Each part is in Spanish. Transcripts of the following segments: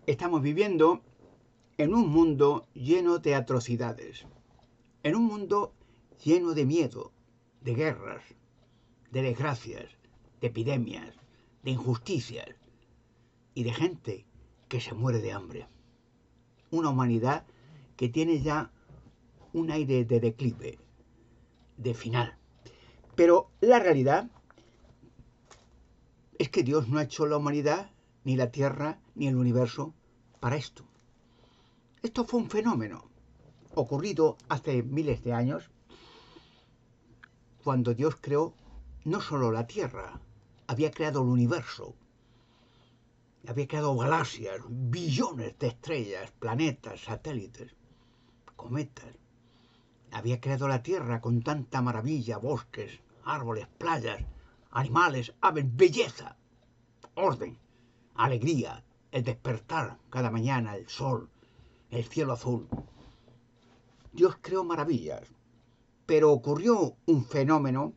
Estamos viviendo en un mundo lleno de atrocidades, en un mundo lleno de miedo, de guerras, de desgracias, de epidemias, de injusticias y de gente que se muere de hambre. Una humanidad que tiene ya un aire de declive, de final. Pero la realidad es que Dios no ha hecho la humanidad, ni la tierra, ni el universo para esto. Esto fue un fenómeno ocurrido hace miles de años, cuando Dios creó no solo la tierra, había creado el universo, había creado galaxias, billones de estrellas, planetas, satélites, cometas. Había creado la tierra con tanta maravilla, bosques, árboles, playas, animales, aves, belleza, orden, alegría, el despertar cada mañana, el sol, el cielo azul. Dios creó maravillas, pero ocurrió un fenómeno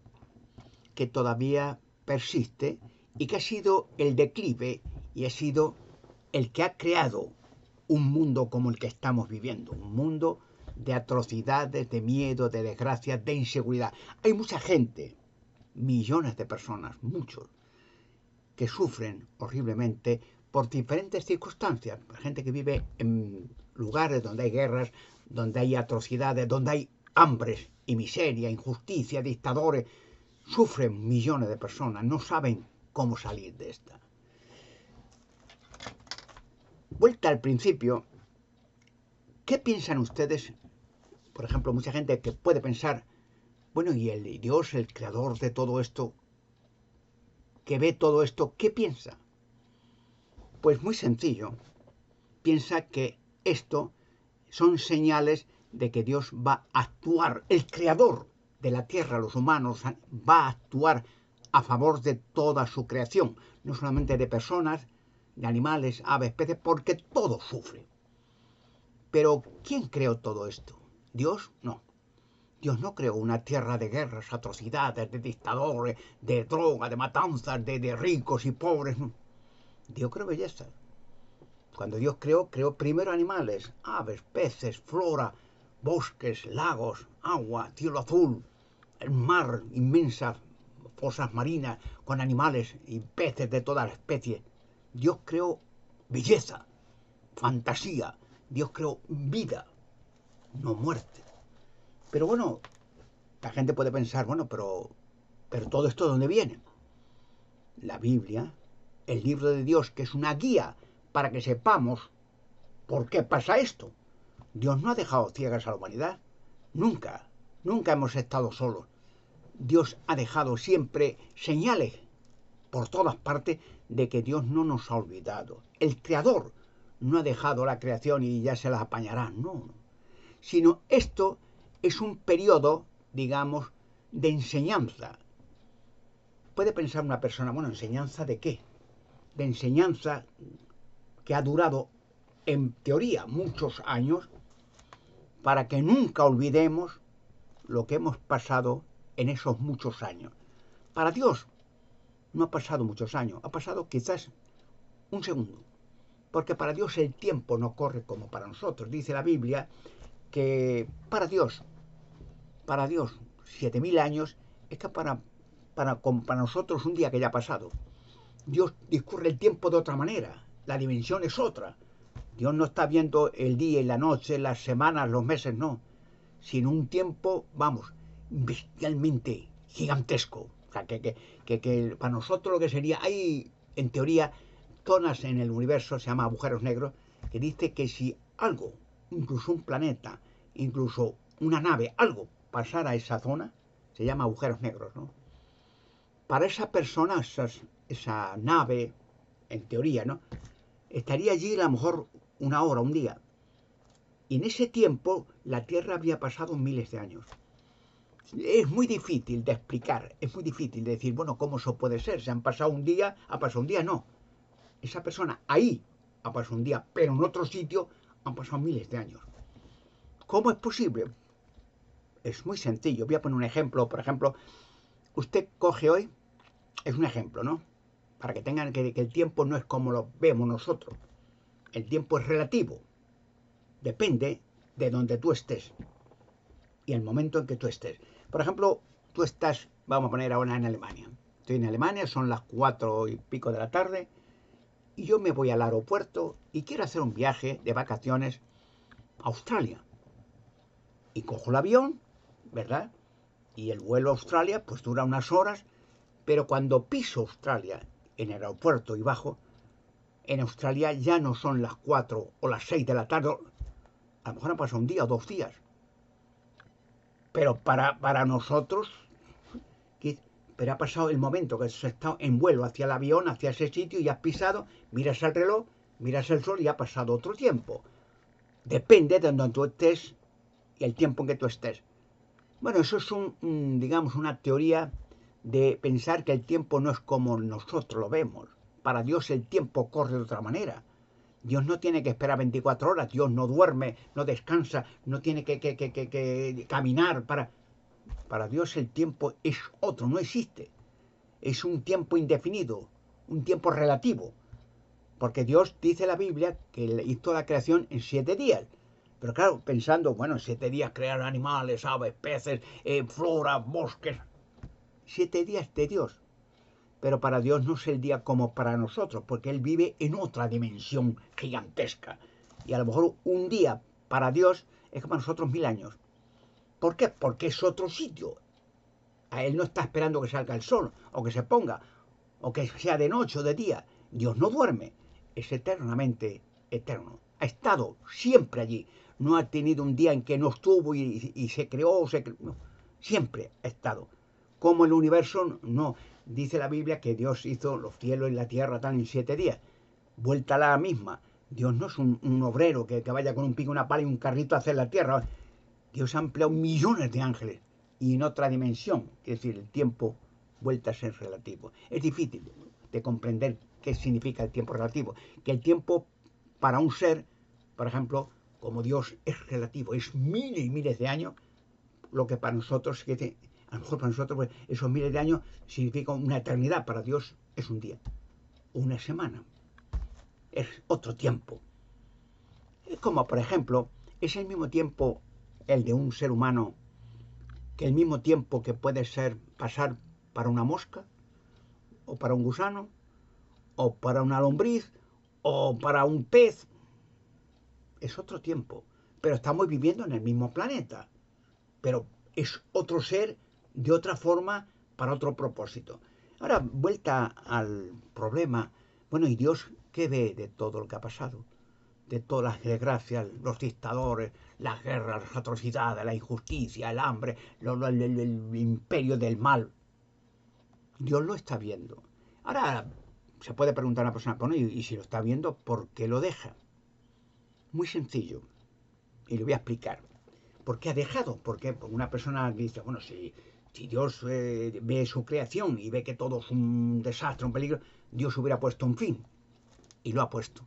que todavía persiste y que ha sido el declive y ha sido el que ha creado un mundo como el que estamos viviendo, un mundo de atrocidades, de miedo, de desgracias, de inseguridad. Hay mucha gente, millones de personas, muchos, que sufren horriblemente por diferentes circunstancias. Gente que vive en lugares donde hay guerras, donde hay atrocidades, donde hay hambres y miseria, injusticia, dictadores. Sufren millones de personas, no saben cómo salir de esta. Vuelta al principio, ¿qué piensan ustedes? Por ejemplo, mucha gente que puede pensar, bueno, y el Dios, el creador de todo esto, que ve todo esto, ¿qué piensa? Pues muy sencillo. Piensa que esto son señales de que Dios va a actuar, el creador de la tierra, los humanos, va a actuar a favor de toda su creación, no solamente de personas, de animales, aves, peces, porque todo sufre. Pero ¿quién creó todo esto? ¿Dios? No. Dios no creó una tierra de guerras, atrocidades, de dictadores, de droga, de matanzas, de ricos y pobres. No. Dios creó belleza. Cuando Dios creó primero animales, aves, peces, flora, bosques, lagos, agua, cielo azul, el mar, inmensas fosas marinas con animales y peces de todas las especies. Dios creó belleza, fantasía. Dios creó vida, no muerte. Pero bueno, la gente puede pensar, bueno, pero todo esto ¿de dónde viene? La Biblia, el libro de Dios, que es una guía para que sepamos por qué pasa esto. Dios no ha dejado ciegas a la humanidad. Nunca, nunca hemos estado solos. Dios ha dejado siempre señales por todas partes de que Dios no nos ha olvidado. El Creador no ha dejado la creación y ya se las apañará, no. Sino esto es un periodo, digamos, de enseñanza. Puede pensar una persona, bueno, ¿enseñanza de qué? De enseñanza que ha durado, en teoría, muchos años, para que nunca olvidemos lo que hemos pasado en esos muchos años. Para Dios no ha pasado muchos años, ha pasado quizás un segundo, porque para Dios el tiempo no corre como para nosotros. Dice la Biblia que para Dios, 7000 años es que para nosotros un día que ya ha pasado. Dios discurre el tiempo de otra manera, la dimensión es otra. Dios no está viendo el día y la noche, las semanas, los meses, no, sino un tiempo, vamos, bestialmente gigantesco. O sea, que para nosotros lo que sería, hay en teoría zonas en el universo, se llama agujeros negros, que dice que si algo, incluso un planeta, incluso una nave, algo pasara a esa zona, se llama agujeros negros, ¿no? Para esa persona, esa nave, en teoría, ¿no? Estaría allí a lo mejor una hora, un día. Y en ese tiempo la Tierra había pasado miles de años. Es muy difícil de explicar, es muy difícil de decir, bueno, ¿cómo eso puede ser? ¿Se han pasado un día? ¿Ha pasado un día? No. Esa persona ahí ha pasado un día, pero en otro sitio han pasado miles de años. ¿Cómo es posible? Es muy sencillo. Voy a poner un ejemplo. Por ejemplo, usted coge hoy, es un ejemplo, ¿no? Para que tengan que el tiempo no es como lo vemos nosotros. El tiempo es relativo. Depende de donde tú estés y el momento en que tú estés. Por ejemplo, tú estás, vamos a poner ahora en Alemania. Estoy en Alemania, son las 4:00 de la tarde y yo me voy al aeropuerto y quiero hacer un viaje de vacaciones a Australia. Y cojo el avión, ¿verdad? Y el vuelo a Australia pues dura unas horas, pero cuando piso Australia en el aeropuerto y bajo, en Australia ya no son las 4 o las 6 de la tarde, a lo mejor han pasado un día o 2 días. Pero para nosotros, pero ha pasado el momento que has estado en vuelo hacia el avión, hacia ese sitio y has pisado, miras el reloj, miras el sol y ha pasado otro tiempo. Depende de donde tú estés y el tiempo en que tú estés. Bueno, eso es digamos, una teoría de pensar que el tiempo no es como nosotros lo vemos. Para Dios el tiempo corre de otra manera. Dios no tiene que esperar 24 horas, Dios no duerme, no descansa, no tiene que caminar. Para Dios el tiempo es otro, no existe. Es un tiempo indefinido, un tiempo relativo. Porque Dios dice en la Biblia que hizo la creación en 7 días. Pero claro, pensando, bueno, en 7 días crear animales, aves, peces, flora, bosques. 7 días de Dios. Pero para Dios no es el día como para nosotros, porque Él vive en otra dimensión gigantesca. Y a lo mejor un día para Dios es como para nosotros 1000 años. ¿Por qué? Porque es otro sitio. A Él no está esperando que salga el sol, o que se ponga, o que sea de noche o de día. Dios no duerme, es eternamente eterno. Ha estado siempre allí. No ha tenido un día en que no estuvo y se creó, no. Siempre ha estado. Como el universo, no. Dice la Biblia que Dios hizo los cielos y la tierra tan en 7 días. Vuelta a la misma. Dios no es un obrero que vaya con un pico, una pala y un carrito a hacer la tierra. Dios ha empleado millones de ángeles y en otra dimensión. Es decir, el tiempo vuelta a ser relativo. Es difícil de comprender qué significa el tiempo relativo. Que el tiempo para un ser, por ejemplo, como Dios es relativo, es miles y miles de años, lo que para nosotros, a lo mejor para nosotros pues, esos miles de años significa una eternidad, para Dios es un día, una semana, es otro tiempo. Es como, por ejemplo, es el mismo tiempo el de un ser humano que el mismo tiempo que puede ser pasar para una mosca, o para un gusano, o para una lombriz, o para un pez. Es otro tiempo, pero estamos viviendo en el mismo planeta, pero es otro ser de otra forma para otro propósito. Ahora, vuelta al problema, bueno, ¿y Dios qué ve de todo lo que ha pasado? De todas las desgracias, los dictadores, las guerras, las atrocidades, la injusticia, el hambre, el imperio del mal. Dios lo está viendo. Ahora, se puede preguntar a una persona, bueno, y si lo está viendo, ¿por qué lo deja? Muy sencillo, y le voy a explicar. ¿Por qué ha dejado? Porque una persona dice, bueno, si Dios ve su creación y ve que todo es un desastre, un peligro, Dios hubiera puesto un fin. Y lo ha puesto.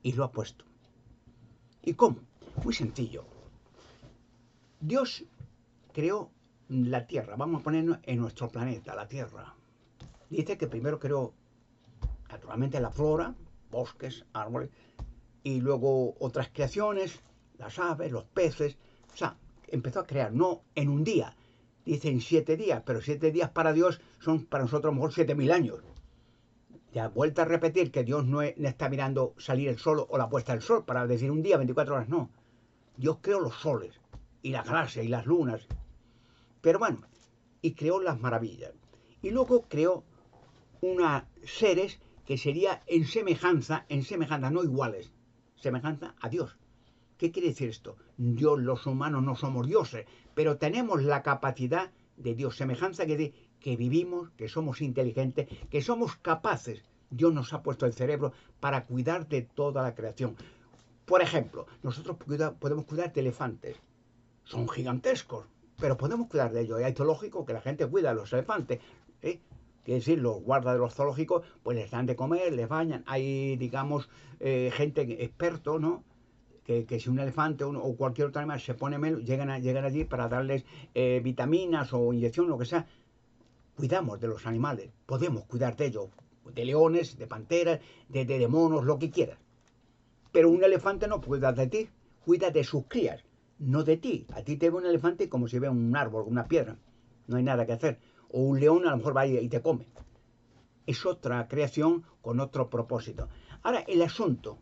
Y lo ha puesto. ¿Y cómo? Muy sencillo. Dios creó la Tierra. Vamos a ponernos en nuestro planeta, la Tierra. Dice que primero creó, naturalmente, la flora, bosques, árboles, y luego otras creaciones, las aves, los peces. O sea, empezó a crear, no en un día. Dice en 7 días, pero 7 días para Dios son para nosotros a lo mejor 7000 años. Ya vuelta a repetir que Dios no está mirando salir el sol o la puesta del sol para decir un día, 24 horas, no. Dios creó los soles y las galaxias y las lunas. Pero bueno, y creó las maravillas. Y luego creó unos seres que sería en semejanza, no iguales, semejanza a Dios. ¿Qué quiere decir esto? Dios, los humanos no somos dioses, pero tenemos la capacidad de Dios, semejanza que vivimos, que somos inteligentes, que somos capaces. Dios nos ha puesto el cerebro para cuidar de toda la creación. Por ejemplo, nosotros podemos cuidar de elefantes. Son gigantescos, pero podemos cuidar de ellos. Y hay zoológicos que la gente cuida de los elefantes. Quiere decir, los guardas de los zoológicos, pues les dan de comer, les bañan. Hay, digamos, gente experto, ¿no? Que si un elefante o cualquier otro animal se pone malo, llegan allí para darles vitaminas o inyección, lo que sea. Cuidamos de los animales, podemos cuidar de ellos, de leones, de panteras, de monos, lo que quieras. Pero un elefante no cuida de ti, cuida de sus crías, no de ti. A ti te ve un elefante como si ve un árbol, una piedra. No hay nada que hacer. O un león a lo mejor va y te come. Es otra creación con otro propósito. Ahora, el asunto,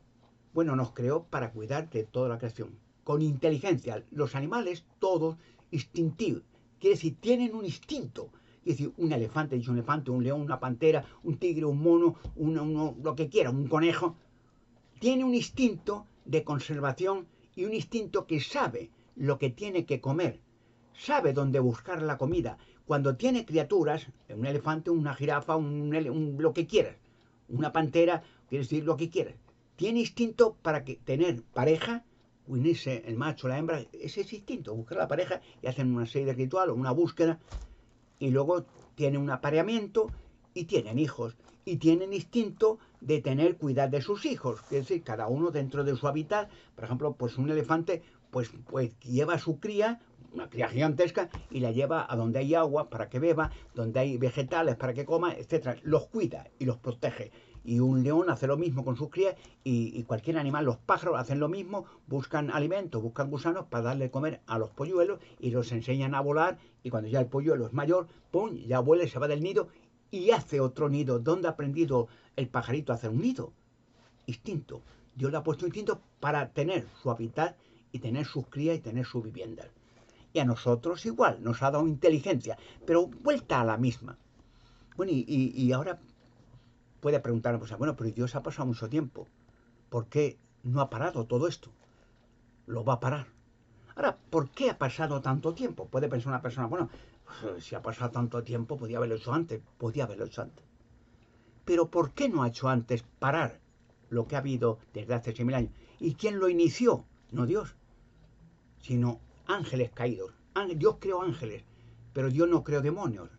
bueno, nos creó para cuidar de toda la creación. Con inteligencia. Los animales, todos, instintivos. Quiere decir, tienen un instinto. Es decir, un elefante, un león, una pantera, un tigre, un mono, lo que quiera, un conejo. Tiene un instinto de conservación y un instinto que sabe lo que tiene que comer. Sabe dónde buscar la comida. Cuando tiene criaturas, un elefante, una jirafa, lo que quieras, una pantera, quiere decir lo que quieras, tiene instinto para tener pareja, unirse el macho, la hembra, ese es instinto, buscar la pareja y hacen una serie de rituales, una búsqueda, y luego tienen un apareamiento y tienen hijos. Y tienen instinto de tener cuidado de sus hijos, es decir, cada uno dentro de su hábitat. Por ejemplo, pues un elefante pues lleva a su cría, una cría gigantesca, y la lleva a donde hay agua para que beba, donde hay vegetales para que coma, etcétera. Los cuida y los protege. Y un león hace lo mismo con sus crías, y cualquier animal, los pájaros hacen lo mismo, buscan alimentos, buscan gusanos para darle de comer a los polluelos y los enseñan a volar, y cuando ya el polluelo es mayor, ¡pum!, ya vuela y se va del nido y hace otro nido. ¿Dónde ha aprendido el pajarito a hacer un nido? Instinto. Dios le ha puesto instinto para tener su hábitat y tener sus crías y tener sus viviendas. Y a nosotros igual, nos ha dado inteligencia, pero vuelta a la misma. Bueno, y ahora puede preguntar, pues, bueno, pero Dios ha pasado mucho tiempo. ¿Por qué no ha parado todo esto? Lo va a parar. Ahora, ¿por qué ha pasado tanto tiempo? Puede pensar una persona, bueno, pues, si ha pasado tanto tiempo, podía haberlo hecho antes. Podía haberlo hecho antes. Pero ¿por qué no ha hecho antes parar lo que ha habido desde hace 6.000 años? ¿Y quién lo inició? No Dios, sino ángeles caídos. Dios creó ángeles, pero Dios no creó demonios.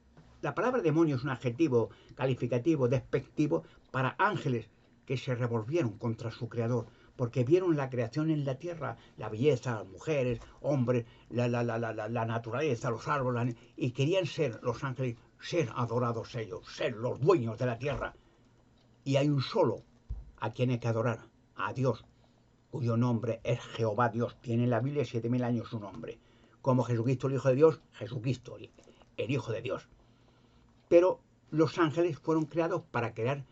La palabra demonio es un adjetivo calificativo, despectivo, para ángeles que se revolvieron contra su creador, porque vieron la creación en la tierra, la belleza, las mujeres, hombres, la naturaleza, los árboles, y querían ser los ángeles, ser adorados ellos, ser los dueños de la tierra. Y hay un solo a quien hay que adorar, a Dios, cuyo nombre es Jehová Dios. Tiene en la Biblia 7.000 años su nombre. Como Jesucristo, el Hijo de Dios, Jesucristo, el Hijo de Dios. Pero los ángeles fueron creados para crear,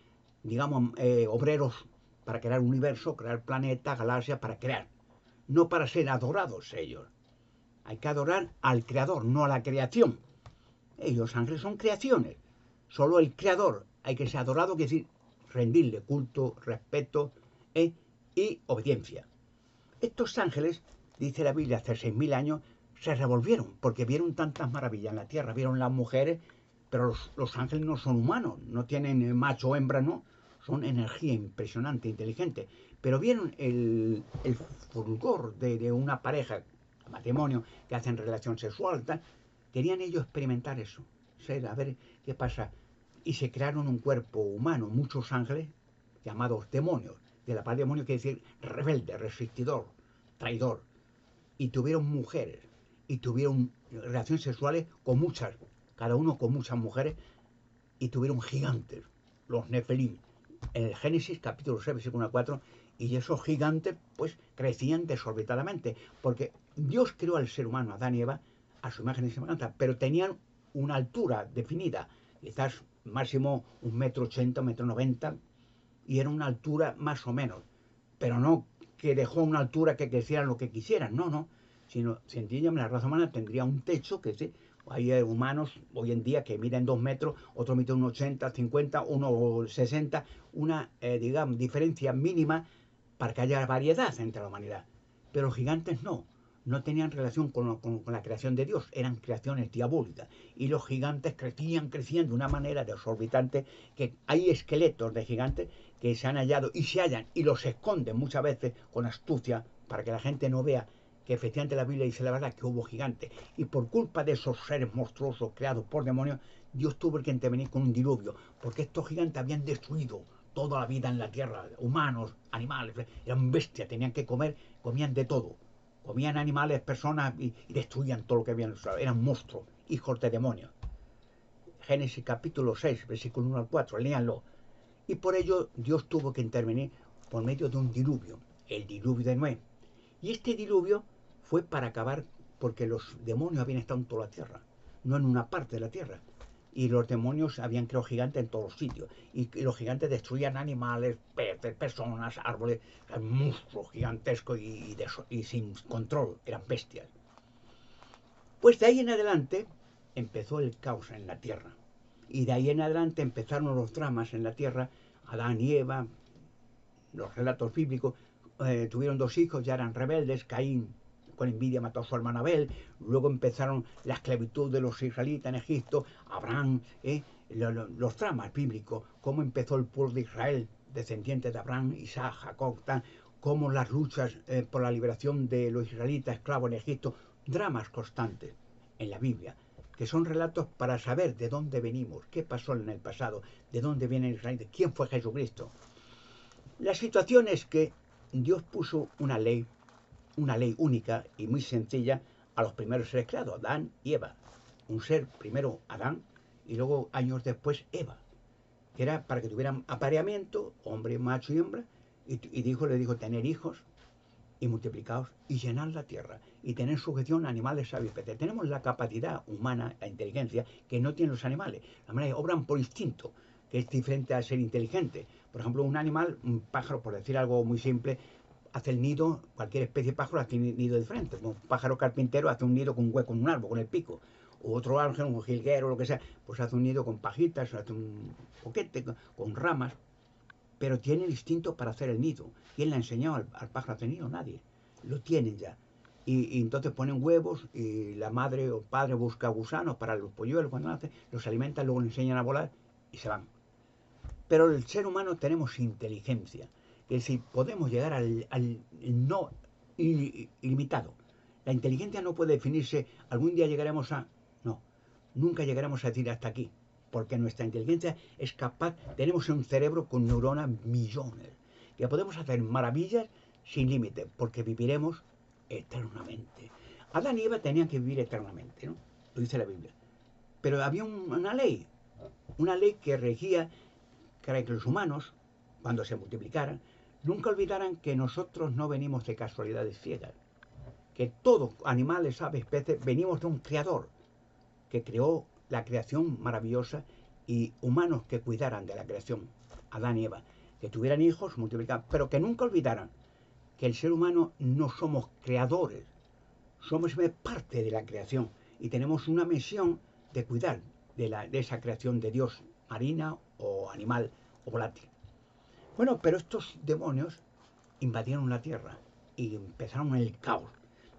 digamos, obreros, para crear universo, crear planetas, galaxias, para crear. No para ser adorados ellos. Hay que adorar al Creador, no a la creación. Los ángeles son creaciones. Solo el Creador hay que ser adorado, que decir, rendirle culto, respeto y obediencia. Estos ángeles, dice la Biblia, hace 6.000 años, se revolvieron porque vieron tantas maravillas en la tierra, vieron las mujeres, pero los ángeles no son humanos, no tienen macho o hembra, no, son energía impresionante, inteligente, pero vieron el fulgor de una pareja, matrimonio, que hacen relación sexual, tal. Querían ellos experimentar eso, a ver qué pasa, y se crearon un cuerpo humano, muchos ángeles, llamados demonios. De la palabra demonio quiere decir rebelde, resistidor, traidor. Y tuvieron mujeres, y tuvieron relaciones sexuales con muchas, cada uno con muchas mujeres, y tuvieron gigantes, los Nefelim, en el Génesis capítulo 6, versículo 4, y esos gigantes pues crecían desorbitadamente, porque Dios creó al ser humano, Adán y Eva, a su imagen y semejanza, pero tenían una altura definida, quizás máximo 1,80 m, 1,90 m, y era una altura más o menos, pero no que dejó una altura que crecieran lo que quisieran, no, sino sencillamente la raza humana tendría un techo que sí. Hay humanos hoy en día que miden 2 metros, otro mide 1,80, 50, 1,60, una, digamos, diferencia mínima para que haya variedad entre la humanidad. Pero los gigantes no tenían relación con la creación de Dios, eran creaciones diabólicas. Y los gigantes crecían de una manera desorbitante, que hay esqueletos de gigantes que se han hallado y se hallan y los esconden muchas veces con astucia para que la gente no vea que efectivamente la Biblia dice la verdad, que hubo gigantes. Y por culpa de esos seres monstruosos creados por demonios, Dios tuvo que intervenir con un diluvio, porque estos gigantes habían destruido toda la vida en la tierra, humanos, animales, eran bestias, tenían que comer, comían de todo. Comían animales, personas y destruían todo lo que habían. Eran monstruos, hijos de demonios. Génesis capítulo 6, versículo 1 al 4, léanlo. Y por ello Dios tuvo que intervenir por medio de un diluvio. el diluvio de Noé. Y este diluvio fue para acabar, porque los demonios habían estado en toda la tierra, no en una parte de la tierra. Y los demonios habían creado gigantes en todos los sitios. Y los gigantes destruían animales, peces, personas, árboles, monstruos gigantescos y sin control, eran bestias. Pues de ahí en adelante empezó el caos en la tierra. Y de ahí en adelante empezaron los dramas en la tierra. Adán y Eva, los relatos bíblicos, tuvieron 2 hijos, ya eran rebeldes. Caín con envidia mató a su hermano Abel. Luego empezaron la esclavitud de los israelitas en Egipto. Abraham, los dramas bíblicos, cómo empezó el pueblo de Israel, descendientes de Abraham, Isaac, Jacob, cómo las luchas por la liberación de los israelitas esclavos en Egipto, dramas constantes en la Biblia, que son relatos para saber de dónde venimos, qué pasó en el pasado, de dónde viene Israel, quién fue Jesucristo. La situación es que Dios puso una ley única y muy sencilla a los primeros seres creados, Adán y Eva. Un ser, primero Adán, y luego años después Eva, que era para que tuvieran apareamiento, hombre, macho y hembra, y le dijo tener hijos y multiplicaos y llenar la tierra y tener sujeción a animales, aves y peces. Tenemos la capacidad humana, la inteligencia, que no tienen los animales. Los animales obran por instinto, que es diferente a ser inteligente. Por ejemplo, un animal, un pájaro, por decir algo muy simple, hace el nido, cualquier especie de pájaro hace un nido diferente. Un pájaro carpintero hace un nido con un hueco en un árbol, con el pico. O otro ángel, un jilguero, lo que sea, pues hace un nido con pajitas, hace un boquete, con ramas. Pero tiene el instinto para hacer el nido. ¿Quién le ha enseñado al pájaro a hacer nido? Nadie. Lo tienen ya. Y entonces ponen huevos y la madre o padre busca gusanos para los polluelos cuando nacen, los alimentan, luego les enseñan a volar y se van. Pero el ser humano tenemos inteligencia. Es decir, podemos llegar al no ilimitado. La inteligencia no puede definirse, algún día llegaremos a... No, nunca llegaremos a decir hasta aquí. Porque nuestra inteligencia es capaz, tenemos un cerebro con neuronas millones, que podemos hacer maravillas sin límite, porque viviremos eternamente. Adán y Eva tenían que vivir eternamente, ¿no? Lo dice la Biblia. Pero había una ley que regía para que los humanos, cuando se multiplicaran, nunca olvidaran que nosotros no venimos de casualidades ciegas, que todos, animales, aves, peces, venimos de un creador que creó la creación maravillosa y humanos que cuidaran de la creación, Adán y Eva, que tuvieran hijos, multiplicaran, pero que nunca olvidaran que el ser humano no somos creadores, somos parte de la creación y tenemos una misión de cuidar de esa creación de Dios, marina o animal o volátil. Bueno, pero estos demonios invadieron la tierra y empezaron el caos.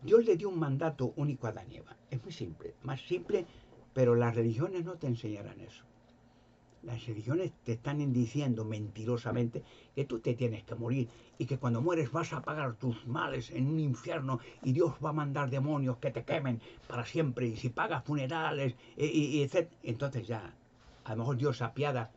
Dios le dio un mandato único a Adán y Eva. Es muy simple, más simple, pero las religiones no te enseñarán eso. Las religiones te están diciendo mentirosamente que tú te tienes que morir y que cuando mueres vas a pagar tus males en un infierno y Dios va a mandar demonios que te quemen para siempre y si pagas funerales etc. Entonces ya, a lo mejor Dios se apiada.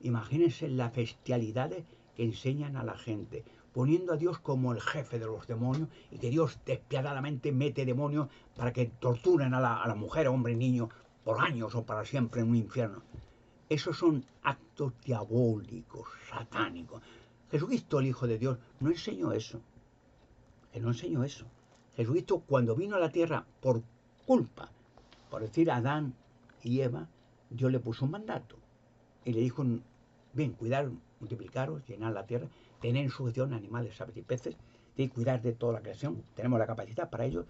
Imagínense las bestialidades que enseñan a la gente, poniendo a Dios como el jefe de los demonios y que Dios despiadadamente mete demonios para que torturen a la mujer, hombre y niño por años o para siempre en un infierno. Esos son actos diabólicos, satánicos. Jesucristo, el Hijo de Dios, no enseñó eso. Él no enseñó eso. Jesucristo, cuando vino a la tierra por culpa, por decir a Adán y Eva, Dios le puso un mandato. Y le dijo, bien, cuidar, multiplicaros, llenar la tierra, tener en sujeción animales, aves y peces, y cuidar de toda la creación. Tenemos la capacidad para ello.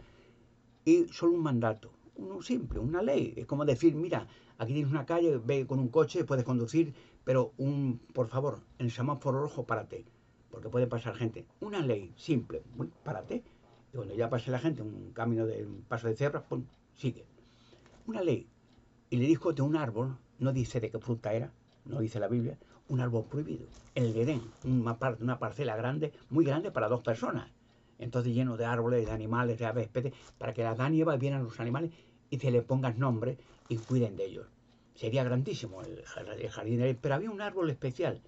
Y solo un mandato, uno simple, una ley. Es como decir, mira, aquí tienes una calle, ve con un coche, puedes conducir, pero por favor, en el semáforo rojo, párate, porque puede pasar gente. Una ley simple, párate. Y cuando ya pase la gente, un camino de un paso de cebra, pum, sigue. Una ley. Y le dijo de un árbol, no dice de qué fruta era, no dice la Biblia, un árbol prohibido. En el Edén, una parcela grande, muy grande para 2 personas. Entonces lleno de árboles, de animales, de aves, especies, para que Adán y Eva vieran los animales y se le pongan nombre y cuiden de ellos. Sería grandísimo el jardín de Edén, pero había un árbol especial,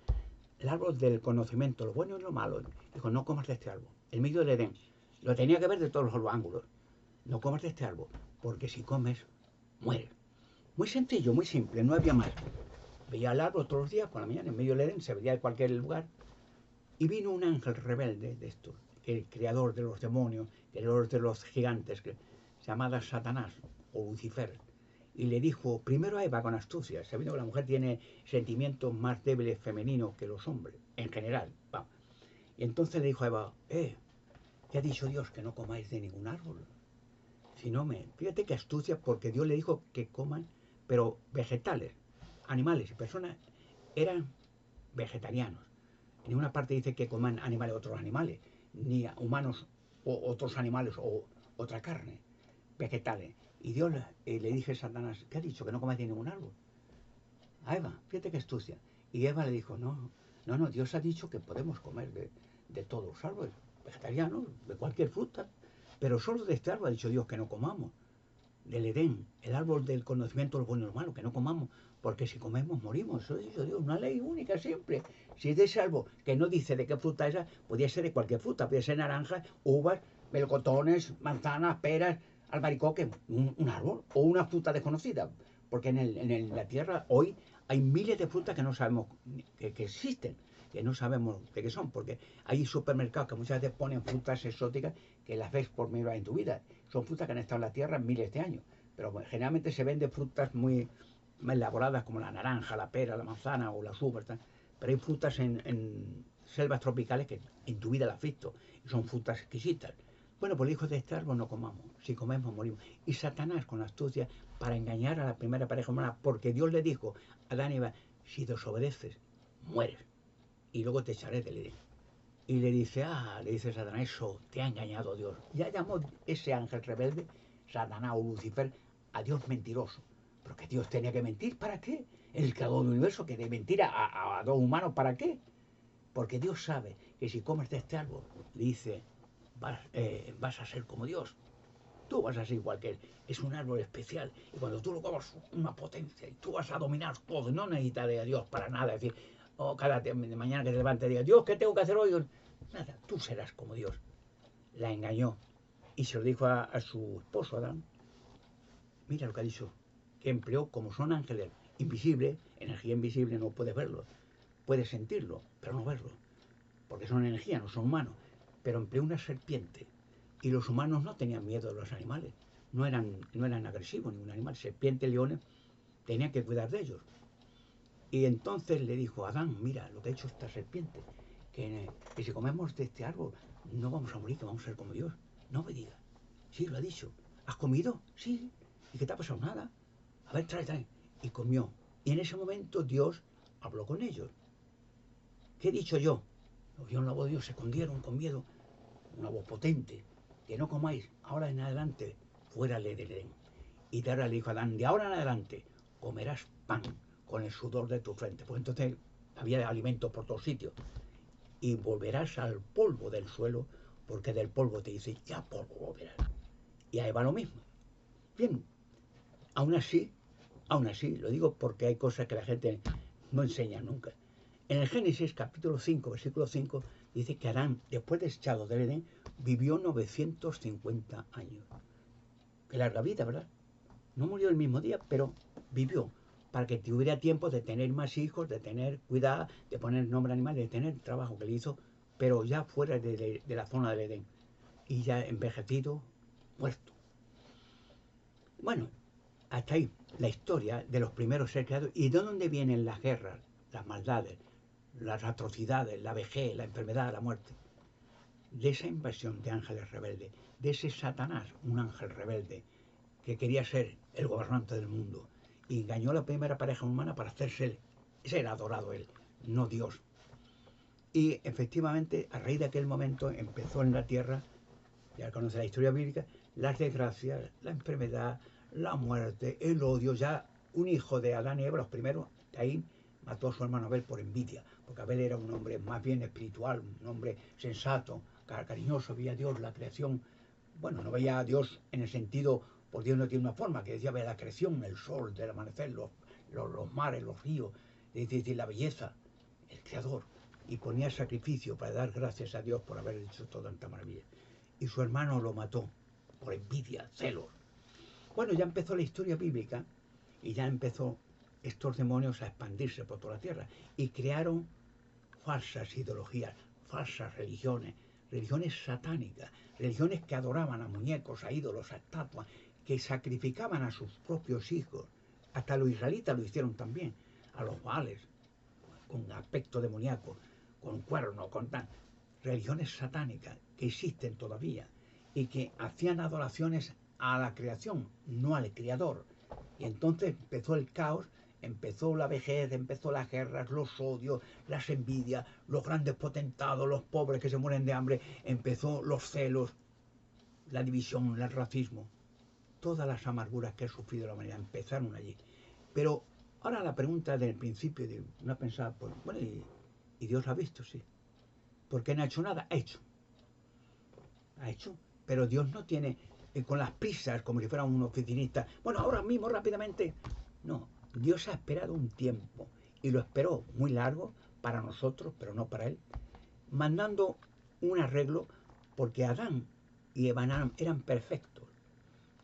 el árbol del conocimiento, lo bueno y lo malo. Dijo, no comas de este árbol, el medio del Edén. Lo tenía que ver de todos los ángulos. No comas de este árbol, porque si comes, mueres. Muy sencillo, muy simple, no había más. Veía el árbol todos los días, por la mañana, en medio del Edén, se veía en cualquier lugar. Y vino un ángel rebelde de estos, el creador de los demonios, creador de los gigantes, llamada Satanás o Lucifer, y le dijo primero a Eva con astucia, sabiendo que la mujer tiene sentimientos más débiles femeninos que los hombres, en general. Va. Y entonces le dijo a Eva, ¿qué ha dicho Dios? Que no comáis de ningún árbol. Si no fíjate qué astucia, porque Dios le dijo que coman, pero vegetales, animales y personas eran vegetarianos. En ninguna parte dice que coman animales otros animales, ni humanos o otros animales o otra carne, vegetales. Y Dios le dije a Satanás, ¿qué ha dicho? Que no comáis de ningún árbol. A Eva, fíjate qué astucia. Y Eva le dijo, no, Dios ha dicho que podemos comer de todos los árboles, vegetarianos, de cualquier fruta, pero solo de este árbol ha dicho Dios que no comamos, del Edén, el árbol del conocimiento del bueno y lo malo, que no comamos, porque si comemos morimos. Eso ha dicho Dios, una ley única siempre. Si es de ese árbol que no dice de qué fruta es, podría ser de cualquier fruta, podría ser naranjas, uvas, melocotones, manzanas, peras, albaricoque, un árbol o una fruta desconocida, porque en la tierra hoy hay miles de frutas que no sabemos que existen, que no sabemos de qué son, porque hay supermercados que muchas veces ponen frutas exóticas que las ves por primera vez en tu vida. Son frutas que han estado en la tierra miles de años, pero bueno, generalmente se venden frutas muy elaboradas como la naranja, la pera, la manzana o las uvas, pero hay frutas en selvas tropicales que en tu vida las has visto y son frutas exquisitas. Bueno, pues hijos de este árbol no comamos, si comemos morimos. Y Satanás con astucia para engañar a la primera pareja humana, porque Dios le dijo a Adán y Eva, si desobedeces, mueres y luego te echaré del Edén. Y le dice Satanás, eso te ha engañado Dios. Ya llamó ese ángel rebelde, Satanás o Lucifer, a Dios mentiroso. Pero que Dios tenía que mentir, ¿para qué? El creador del universo, que de mentir a dos humanos, ¿para qué? Porque Dios sabe que si comes de este árbol, le dice, vas a ser como Dios. Tú vas a ser igual que él. Es un árbol especial. Y cuando tú lo comas, una potencia. Y tú vas a dominar todo. No necesitaré a Dios para nada. Es decir, cada mañana que te levantes, diga, Dios, ¿qué tengo que hacer hoy? Nada, tú serás como Dios. La engañó. Y se lo dijo a su esposo, Adán. Mira lo que ha dicho. Que empleó, como son ángeles invisibles, energía invisible, no puedes verlo. Puedes sentirlo, pero no verlo. Porque son energía, no son humanos. Pero empleó una serpiente. Y los humanos no tenían miedo de los animales. No eran agresivos ningún animal. Serpientes, leones, tenían que cuidar de ellos. Y entonces le dijo, Adán, mira lo que ha hecho esta serpiente, que si comemos de este árbol no vamos a morir, que vamos a ser como Dios. No me digas. Sí, lo ha dicho. ¿Has comido? Sí. ¿Y qué te ha pasado? Nada. A ver, trae. Y comió. Y en ese momento Dios habló con ellos. ¿Qué he dicho yo? Oyeron la voz de Dios, se escondieron con miedo. Una voz potente. Que no comáis, ahora en adelante, fuera del Edén. Y Tara le dijo a Adán, de ahora en adelante comerás pan con el sudor de tu frente. Pues entonces había alimentos por todos sitios. Y volverás al polvo del suelo, porque del polvo te dice, ya polvo volverás. Y ahí va lo mismo. Bien, aún así, lo digo porque hay cosas que la gente no enseña nunca. En el Génesis capítulo 5, versículo 5, dice que Adán, después de echado del Edén, vivió 950 años. Qué larga vida, ¿verdad? No murió el mismo día, pero vivió para que tuviera tiempo de tener más hijos, de tener cuidado, de poner nombre animal, de tener el trabajo que le hizo, pero ya fuera de la zona del Edén. Y ya envejecido, muerto. Bueno, hasta ahí la historia de los primeros seres creados y de dónde vienen las guerras, las maldades, las atrocidades, la vejez, la enfermedad, la muerte. De esa invasión de ángeles rebeldes, de ese Satanás, un ángel rebelde, que quería ser el gobernante del mundo. Y engañó a la primera pareja humana para hacerse ser adorado él, no Dios. Y efectivamente, a raíz de aquel momento, empezó en la tierra, ya conoce la historia bíblica, las desgracias, la enfermedad, la muerte, el odio. Ya un hijo de Adán y Eva, los primeros, Caín, mató a su hermano Abel por envidia, porque Abel era un hombre más bien espiritual, un hombre sensato, cariñoso, veía a Dios, la creación. Bueno, no veía a Dios en el sentido, por Dios no tiene una forma, que decía ver la creación, el sol, el amanecer, los mares, los ríos, es decir, la belleza, el creador. Y ponía sacrificio para dar gracias a Dios por haber hecho toda tanta maravilla. Y su hermano lo mató por envidia, celos. Bueno, ya empezó la historia bíblica y ya empezó estos demonios a expandirse por toda la tierra y crearon falsas ideologías, falsas religiones, religiones satánicas, religiones que adoraban a muñecos, a ídolos, a estatuas, que sacrificaban a sus propios hijos. Hasta los israelitas lo hicieron también, a los Baales, con aspecto demoníaco, con cuernos, con tal. Religiones satánicas que existen todavía y que hacían adoraciones a la creación, no al creador. Y entonces empezó el caos, empezó la vejez, empezó las guerras, los odios, las envidias, los grandes potentados, los pobres que se mueren de hambre, empezó los celos, la división, el racismo. Todas las amarguras que ha sufrido la humanidad empezaron allí. Pero ahora la pregunta del principio, de una pensada, pues, bueno, y Dios ha visto, sí. ¿Por qué no ha hecho nada? Ha hecho. Ha hecho. Pero Dios no tiene, con las prisas, como si fuera un oficinista, bueno, ahora mismo, rápidamente. No, Dios ha esperado un tiempo, y lo esperó muy largo para nosotros, pero no para Él, mandando un arreglo, porque Adán y Eva eran perfectos.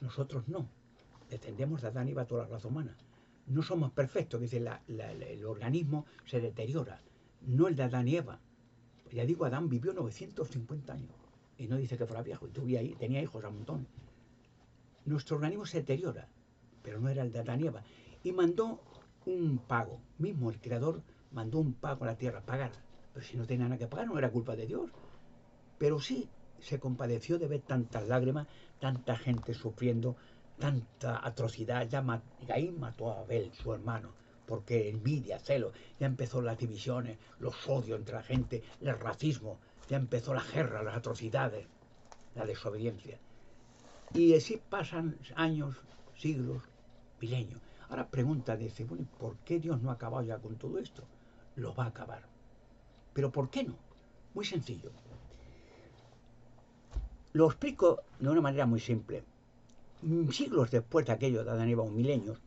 Nosotros no. Descendemos de Adán y Eva toda la raza humana. No somos perfectos, dice el organismo se deteriora. No el de Adán y Eva. Pues ya digo, Adán vivió 950 años. Y no dice que fuera viejo. Y tuve ahí, tenía hijos a montones. Nuestro organismo se deteriora, pero no era el de Adán y Eva. Y mandó un pago. Mismo el Creador mandó un pago a la tierra, pagar. Pero si no tenía nada que pagar, no era culpa de Dios. Pero sí se compadeció de ver tantas lágrimas, tanta gente sufriendo, tanta atrocidad. Caín mató a Abel, su hermano, porque envidia, celo, ya empezó las divisiones, los odios entre la gente, el racismo, ya empezó la guerra, las atrocidades, la desobediencia. Y así pasan años, siglos, milenios. Ahora pregunta, dice, bueno, ¿por qué Dios no ha acabado ya con todo esto? Lo va a acabar. ¿Pero por qué no? Muy sencillo. Lo explico de una manera muy simple. Siglos después de aquello de Adán y Eva, milenios,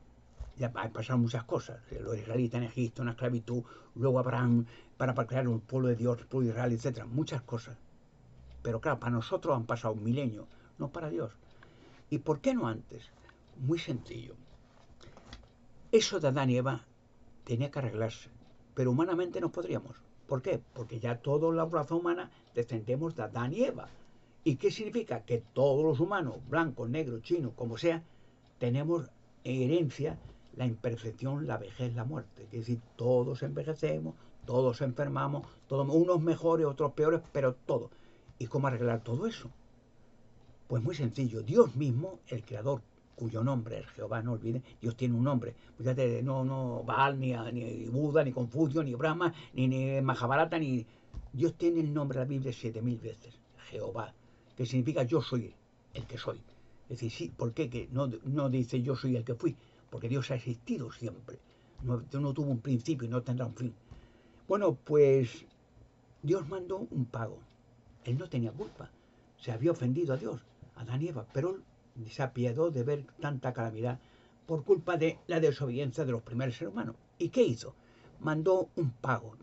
ya han pasado muchas cosas. Los israelitas en Egipto, en la esclavitud, luego Abraham para crear un pueblo de Dios, el pueblo de Israel, etc. Muchas cosas. Pero claro, para nosotros han pasado milenios, no para Dios. ¿Y por qué no antes? Muy sencillo. Eso de Adán y Eva tenía que arreglarse, pero humanamente no podríamos. ¿Por qué? Porque ya toda la raza humana descendemos de Adán y Eva. ¿Y qué significa? Que todos los humanos, blancos, negros, chinos, como sea, tenemos en herencia la imperfección, la vejez, la muerte. Es decir, todos envejecemos, todos enfermamos, todos, unos mejores, otros peores, pero todos. ¿Y cómo arreglar todo eso? Pues muy sencillo. Dios mismo, el creador, cuyo nombre es Jehová, no olviden, Dios tiene un nombre. Fíjate, no Baal, ni Buda, ni Confucio, ni Brahma, ni Mahabharata, ni... Dios tiene el nombre de la Biblia 7000 veces. Jehová, que significa yo soy el que soy. Es decir, sí, ¿por qué? Que no dice yo soy el que fui, porque Dios ha existido siempre. No tuvo un principio y no tendrá un fin. Bueno, pues Dios mandó un pago. Él no tenía culpa. Se había ofendido a Dios, a Adán y Eva, pero se apiadó de ver tanta calamidad por culpa de la desobediencia de los primeros seres humanos. ¿Y qué hizo? Mandó un pago.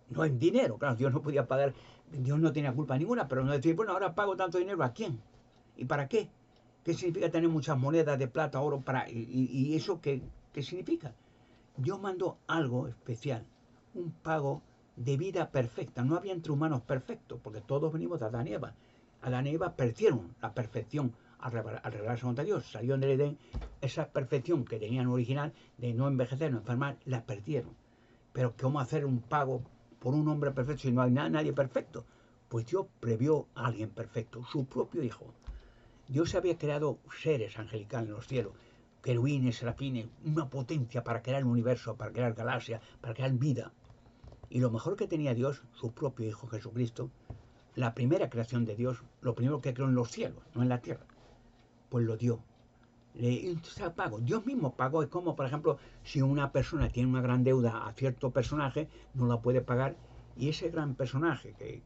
No en dinero, claro, Dios no podía pagar, Dios no tenía culpa ninguna, pero no decir, bueno, ahora pago tanto dinero, ¿a quién? ¿Y para qué? ¿Qué significa tener muchas monedas de plata, oro, y eso qué significa? Dios mandó algo especial, un pago de vida perfecta. No había entre humanos perfectos, porque todos venimos de Adán y Eva. Adán y Eva perdieron la perfección al rebelarse contra Dios. Salieron del Edén, esa perfección que tenían original de no envejecer, no enfermar, la perdieron. Pero ¿cómo hacer un pago por un hombre perfecto si no hay nadie perfecto? Pues Dios previó a alguien perfecto, su propio Hijo. Dios había creado seres angelicales en los cielos, querubines, serafines, una potencia para crear el universo, para crear galaxias, para crear vida. Y lo mejor que tenía Dios, su propio Hijo Jesucristo, la primera creación de Dios, lo primero que creó en los cielos, no en la tierra, pues lo dio. Pago. Dios mismo pagó. Es como, por ejemplo, si una persona tiene una gran deuda a cierto personaje, no la puede pagar, y ese gran personaje, que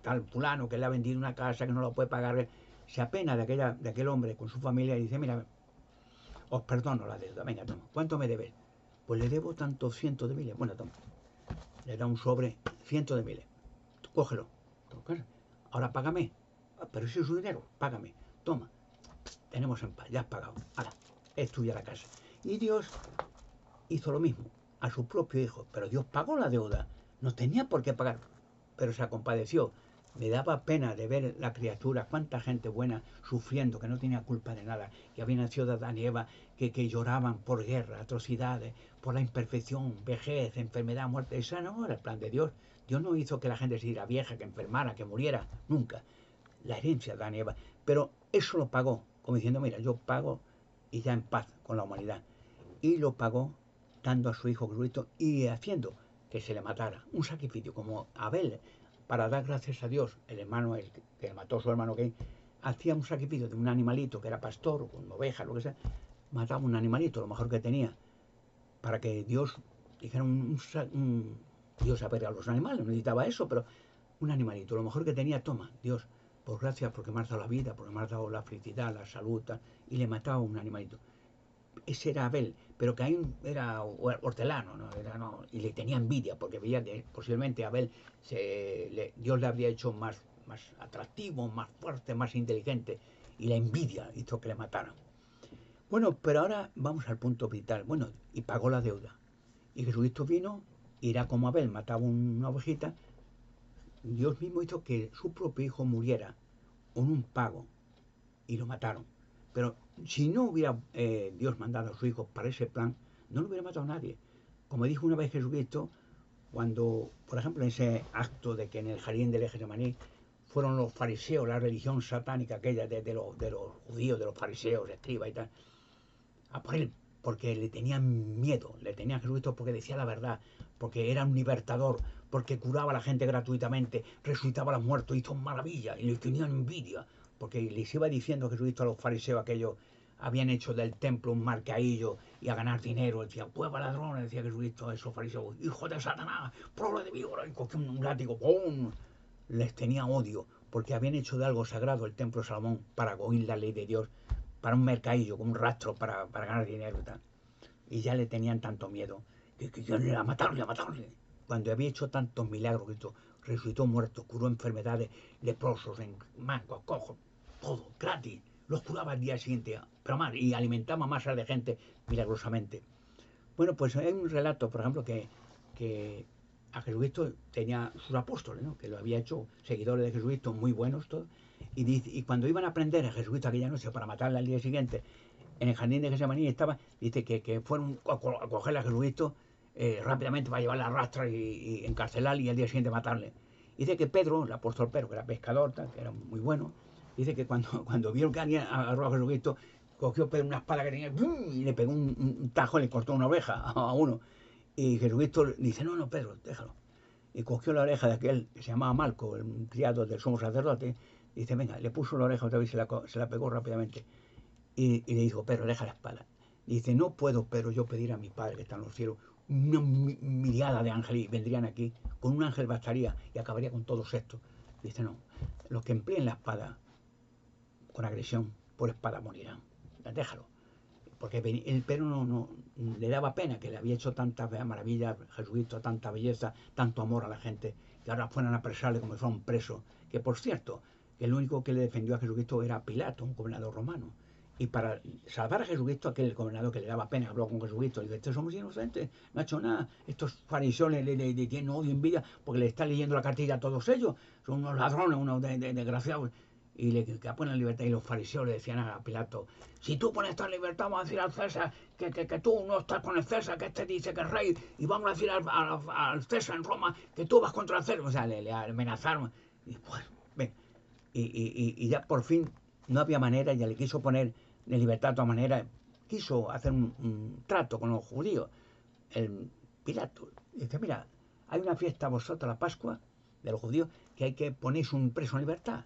tal fulano que le ha vendido una casa que no la puede pagar, se apena de aquel hombre con su familia y dice, mira, os perdono la deuda, venga, toma, ¿cuánto me debes? Pues le debo tantos cientos de miles. Bueno, toma, le da un sobre, cientos de miles. Tú cógelo. Ahora págame. Pero ese es su dinero, págame. Toma, tenemos en paz, ya has pagado. Ahora, es tuya la casa. Y Dios hizo lo mismo a su propio Hijo, pero Dios pagó la deuda. No tenía por qué pagar, pero se compadeció Me daba pena de ver la criatura, cuánta gente buena sufriendo, que no tenía culpa de nada, que había nacido de Adán y Eva, que lloraban por guerra, atrocidades, por la imperfección, vejez, enfermedad, muerte. Ese no era el plan de Dios. Dios no hizo que la gente se hiciera vieja, que enfermara, que muriera, nunca. La herencia de Adán y Eva. Pero eso lo pagó, como diciendo, mira, yo pago y ya en paz con la humanidad. Y lo pagó dando a su hijo Jesucristo y haciendo que se le matara. Un sacrificio como Abel, para dar gracias a Dios, el hermano el que mató a su hermano Caín, hacía un sacrificio de un animalito que era pastor, o con oveja, lo que sea, mataba un animalito, lo mejor que tenía, para que Dios dijera Dios apega a los animales, no necesitaba eso, pero un animalito, lo mejor que tenía, toma, Dios, por gracias porque me has dado la vida, porque me has dado la felicidad, la salud, y le mataba un animalito. Ese era Abel, pero Caín era hortelano, ¿no? Y le tenía envidia porque veía que posiblemente Abel Dios le habría hecho más atractivo, más fuerte, más inteligente, y la envidia hizo que le mataran. Bueno, pero ahora vamos al punto vital. Bueno, y pagó la deuda. Y Jesucristo vino, irá como Abel, mataba una ovejita. Dios mismo hizo que su propio hijo muriera con un pago y lo mataron. Pero si no hubiera Dios mandado a su hijo para ese plan, no lo hubiera matado a nadie. Como dijo una vez Jesucristo, cuando, por ejemplo, en ese acto de que en el jardín del Getsemaní fueron los fariseos, la religión satánica aquella de los judíos, de los fariseos, escribas y tal, a por él, porque le tenían miedo, le tenían a Jesucristo porque decía la verdad, porque era un libertador, porque curaba a la gente gratuitamente, resucitaba a los muertos, hizo maravillas y le tenían envidia, porque les iba diciendo Jesucristo a los fariseos aquellos habían hecho del templo un mercadillo y a ganar dinero, decía, cueva ladrones, decía Jesucristo a esos fariseos, hijo de Satanás, prole de víbora, y cogió un látigo, ¡pum! Les tenía odio, porque habían hecho de algo sagrado el templo de Salomón para oír la ley de Dios, para un mercadillo, como un rastro para ganar dinero y tal. Y ya le tenían tanto miedo, que yo le a matarle, a matarle. Cuando había hecho tantos milagros, Cristo resucitó muertos, curó enfermedades, leprosos, mancos, cojos, todo, gratis. Los curaba al día siguiente, pero más, y alimentaba masas de gente milagrosamente. Bueno, pues hay un relato, por ejemplo, que a Jesucristo tenía sus apóstoles, ¿no? Que lo había hecho seguidores de Jesucristo muy buenos todos. Y cuando iban a aprender a Jesucristo aquella noche para matarle al día siguiente, en el jardín de Getsemaní estaba, dice que fueron a cogerle a Jesucristo rápidamente para llevarle a rastra y encarcelarle y al día siguiente matarle. Dice que Pedro, el apóstol Pedro, que era pescador, que era muy bueno, dice que cuando vieron que alguien agarró a Jesucristo, cogió Pedro una espada que tenía y le pegó un tajo y le cortó una oreja a uno. Y Jesucristo dice, no, Pedro, déjalo. Y cogió la oreja de aquel que se llamaba Malco, un criado del sumo sacerdote, y dice, venga, le puso la oreja otra vez y se la pegó rápidamente. Y le dijo, Pedro, deja la espada. Y dice, no puedo, Pedro, yo pedir a mi Padre que está en los cielos una miriada de ángeles y vendrían aquí. Con un ángel bastaría y acabaría con todos estos. Dice, no, los que empleen la espada con agresión, por espada morirán. Déjalo. Porque el Pedro no le daba pena que le había hecho tantas maravillas, Jesucristo, tanta belleza, tanto amor a la gente, que ahora fueran a apresarle como si fuera un preso. Que por cierto, que el único que le defendió a Jesucristo era Pilato, un gobernador romano. Y para salvar a Jesucristo, aquel gobernador que le daba pena habló con Jesucristo, le dice, estos somos inocentes, no ha hecho nada, estos fariseos le tienen odio y envidia porque le están leyendo la cartilla a todos ellos, son unos ladrones, unos desgraciados, y le que ponen libertad. Y los fariseos le decían a Pilato, si tú pones esta libertad, vamos a decir al César que tú no estás con el César, que este dice que es rey, y vamos a decir al César en Roma que tú vas contra el César. O sea, le amenazaron. Y pues, ven, y ya por fin no había manera, ya le quiso poner de libertad de todas maneras, quiso hacer un trato con los judíos. El Pilato dice, mira, hay una fiesta vosotros, la Pascua, de los judíos, que hay que ponéis un preso en libertad.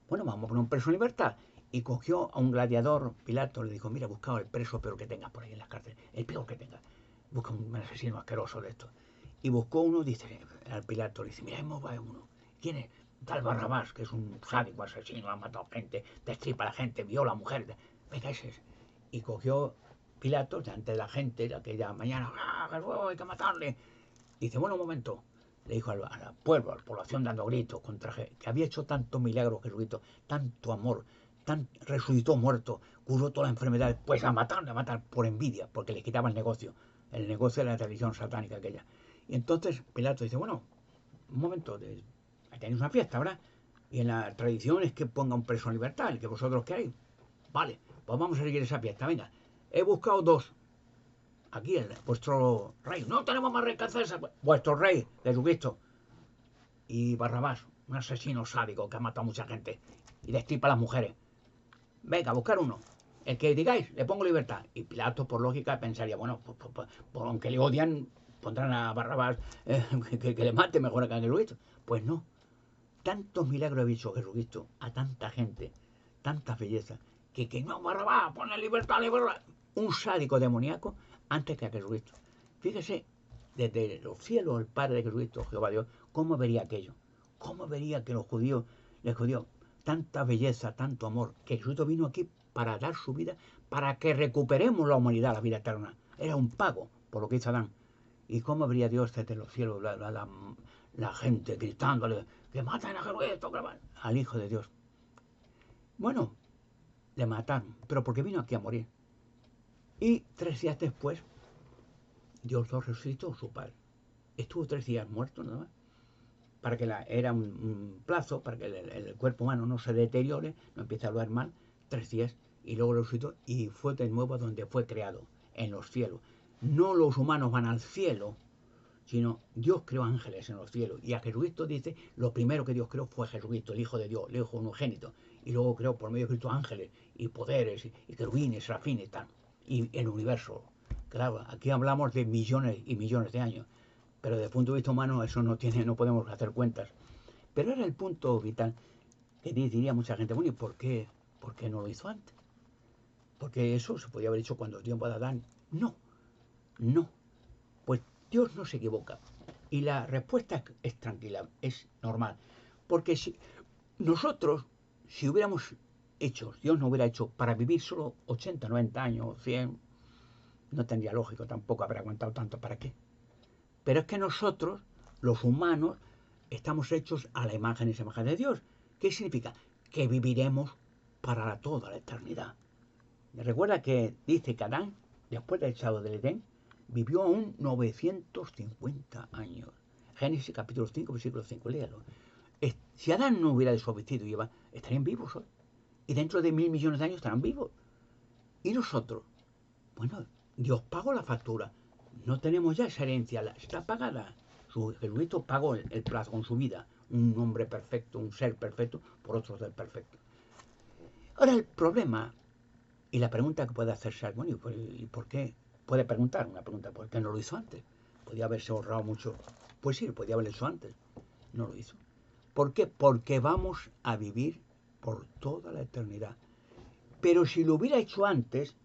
Bueno, vamos a poner un preso en libertad. Y cogió a un gladiador, Pilato, le dijo, mira, busca el preso peor que tengas por ahí en las cárceles, el peor que tengas. Busca un asesino asqueroso de esto. Y buscó uno, dice, al Pilato, le dice, mira, hemos va uno. ¿Quién es? Tal Barrabás, que es un sádico asesino, ha matado gente, destripa a la gente, viola a mujeres. Venga, ese es. Y cogió Pilato, delante de la gente, de aquella mañana, hay que matarle. Y dice, bueno, un momento. Le dijo al pueblo, a la población dando gritos contra que había hecho tantos milagros Jesucristo, tanto amor, resucitó muerto, curó todas las enfermedades, pues a matar por envidia, porque le quitaba el negocio de la religión satánica aquella. Y entonces Pilato dice, bueno, un momento, tenéis una fiesta, ¿verdad? Y en la tradición es que ponga un preso en libertad, el que vosotros queráis. Vale, pues vamos a seguir esa fiesta. Venga, he buscado dos. Aquí vuestro rey. No tenemos más rey que César. Vuestro rey, Jesucristo. Y Barrabás, un asesino sádico que ha matado a mucha gente. Y destripa a las mujeres. Venga, a buscar uno. El que digáis, le pongo libertad. Y Pilato, por lógica, pensaría, bueno, pues, aunque le odian, pondrán a Barrabás que le mate mejor que a Jesucristo. Pues no. Tantos milagros ha hecho Jesucristo a tanta gente, tantas bellezas, que no, Barrabás, ponle libertad, libertad. Un sádico demoníaco antes que a Jesucristo. Fíjese, desde los cielos, el Padre de Jesucristo, Jehová Dios, cómo vería aquello. Cómo vería que los judíos, tanta belleza, tanto amor, que Jesucristo vino aquí para dar su vida, para que recuperemos la humanidad, la vida eterna. Era un pago por lo que hizo Adán. ¿Y cómo vería Dios desde los cielos la gente gritándole que matan a Jesucristo, al Hijo de Dios? Bueno, le mataron, pero porque vino aquí a morir. Y 3 días después, Dios lo resucitó, su Padre. Estuvo 3 días muerto nada más. Para que era un plazo, para que el cuerpo humano no se deteriore, no empiece a hablar mal, 3 días, y luego lo resucitó y fue de nuevo donde fue creado, en los cielos. No los humanos van al cielo, sino Dios creó ángeles en los cielos. Y a Jesucristo dice, lo primero que Dios creó fue Jesucristo, el Hijo de Dios, el Hijo unigénito. Y luego creó por medio de Cristo ángeles y poderes y querubines, serafines y tal. Y el universo. Claro, aquí hablamos de millones y millones de años. Pero desde el punto de vista humano eso no podemos hacer cuentas. Pero era el punto vital que diría mucha gente, bueno, ¿y por qué no lo hizo antes? Porque eso se podía haber hecho cuando el tiempo de Adán. No, no. Pues Dios no se equivoca. Y la respuesta es tranquila, es normal. Porque si nosotros, si hubiéramos hecho, Dios no hubiera hecho para vivir solo 80, 90 años, 100, no tendría lógico tampoco haber aguantado tanto. ¿Para qué? Pero es que nosotros, los humanos, estamos hechos a la imagen y semejanza de Dios. ¿Qué significa? Que viviremos para toda la eternidad. Recuerda que dice que Adán, después del echado del Edén, vivió aún 950 años. Génesis capítulo 5, versículo 5, léalo. Si Adán no hubiera desobedecido y Eva, estarían vivos hoy. Y dentro de 1.000 millones de años estarán vivos. Y nosotros, bueno, Dios pagó la factura. No tenemos ya esa herencia, está pagada. Jesucristo pagó el plazo con su vida. Un hombre perfecto, un ser perfecto, por otro ser perfecto. Ahora el problema, y la pregunta que puede hacerse, bueno, ¿y por qué? Puede preguntar una pregunta, ¿por qué no lo hizo antes? Podía haberse ahorrado mucho. Pues sí, podía haberlo hecho antes. No lo hizo. ¿Por qué? Porque vamos a vivir por toda la eternidad. Pero si lo hubiera hecho antes,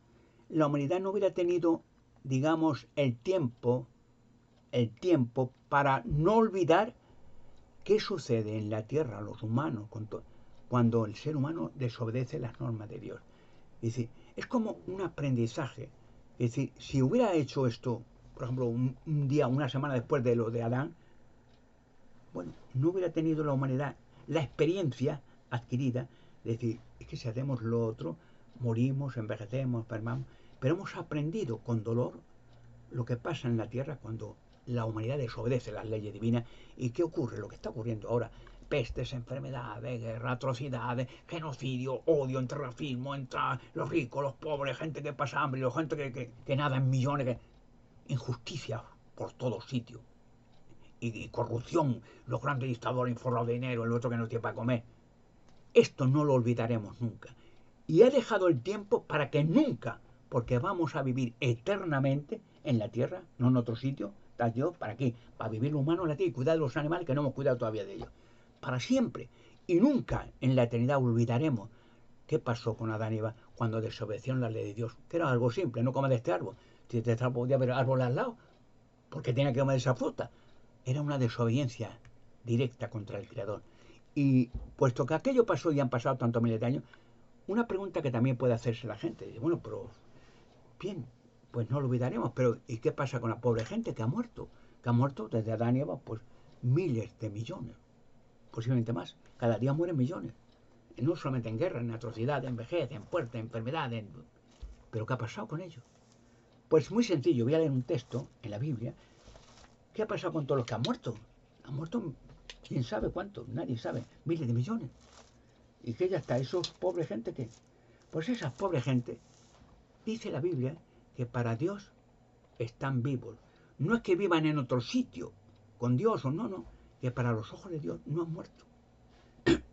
la humanidad no hubiera tenido, digamos, el tiempo para no olvidar qué sucede en la tierra a los humanos cuando el ser humano desobedece las normas de Dios. Es decir, es como un aprendizaje. Es decir, si hubiera hecho esto, por ejemplo, un día, una semana después de lo de Adán, bueno, no hubiera tenido la humanidad la experiencia adquirida de decir, es que si hacemos lo otro, morimos, envejecemos, enfermamos, pero hemos aprendido con dolor lo que pasa en la tierra cuando la humanidad desobedece las leyes divinas. ¿Y qué ocurre? Lo que está ocurriendo ahora: pestes, enfermedades, guerra, atrocidades, genocidio, odio, entre racismo, entre los ricos, los pobres, gente que pasa hambre, gente que nada en millones, injusticia por todos sitios. Y corrupción, los grandes dictadores inforrados de dinero, el otro que no tiene para comer. Esto no lo olvidaremos nunca. Y he dejado el tiempo para que nunca, porque vamos a vivir eternamente en la tierra, no en otro sitio. ¿Estás yo? ¿Para qué? Para vivir lo humano en la tierra y cuidar de los animales que no hemos cuidado todavía de ellos. Para siempre. Y nunca en la eternidad olvidaremos qué pasó con Adán y Eva cuando desobedecieron la ley de Dios. Que era algo simple, no comer de este árbol. Si de este árbol podía haber árboles al lado, porque tenía que comer esa fruta. Era una desobediencia directa contra el Creador. Y puesto que aquello pasó y han pasado tantos miles de años, una pregunta que también puede hacerse la gente: bueno, pero bien, pues no lo olvidaremos, pero ¿y qué pasa con la pobre gente que ha muerto? Que ha muerto desde Adán y Eva, pues miles de millones, posiblemente más. Cada día mueren millones. No solamente en guerra, en atrocidades, en vejez, en muerte, en enfermedades. ¿Pero qué ha pasado con ellos? Pues muy sencillo, voy a leer un texto en la Biblia. ¿Qué ha pasado con todos los que han muerto? Han muerto ¿Quién sabe cuánto? Nadie sabe. Miles de millones. ¿Y qué ya está? ¿Esos pobres gente qué? Pues esa pobre gente, dice la Biblia, que para Dios están vivos. No es que vivan en otro sitio, con Dios o no, no. Que para los ojos de Dios no han muerto.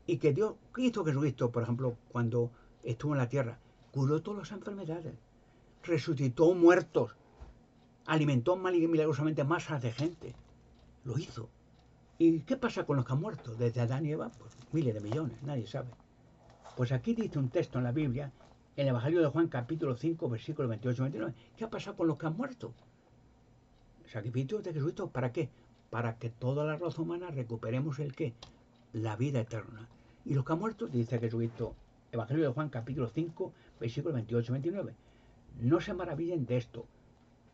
Y que Dios, Cristo Jesucristo, por ejemplo, cuando estuvo en la tierra, curó todas las enfermedades, resucitó muertos, alimentó milagrosamente masas de gente. Lo hizo. ¿Y qué pasa con los que han muerto? Desde Adán y Eva, pues miles de millones, nadie sabe. Pues aquí dice un texto en la Biblia, en el Evangelio de Juan, capítulo 5, versículos 28-29. ¿Qué ha pasado con los que han muerto? El sacrificio de Jesucristo, ¿para qué? Para que toda la raza humana recuperemos el qué? La vida eterna. Y los que han muerto, dice Jesucristo, Evangelio de Juan, capítulo 5, versículos 28-29. No se maravillen de esto,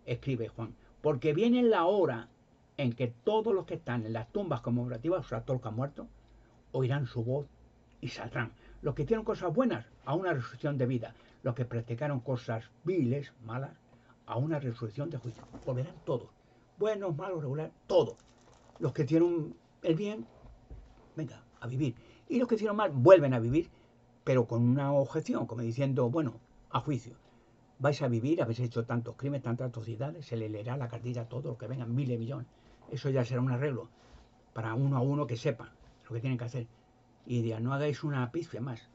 escribe Juan, porque viene la hora en que todos los que están en las tumbas conmemorativas, o sea, todos los que han muerto, oirán su voz y saldrán. Los que hicieron cosas buenas, a una resurrección de vida. Los que practicaron cosas viles, malas, a una resurrección de juicio. Volverán todos. Buenos, malos, regulares, todos. Los que hicieron el bien, venga, a vivir. Y los que hicieron mal, vuelven a vivir, pero con una objeción, como diciendo, bueno, a juicio. Vais a vivir, habéis hecho tantos crímenes, tantas atrocidades, se le leerá la cartilla a todos los que vengan, miles de millones. Eso ya será un arreglo para uno a uno que sepan lo que tienen que hacer. Y dirán, no hagáis una pifia más.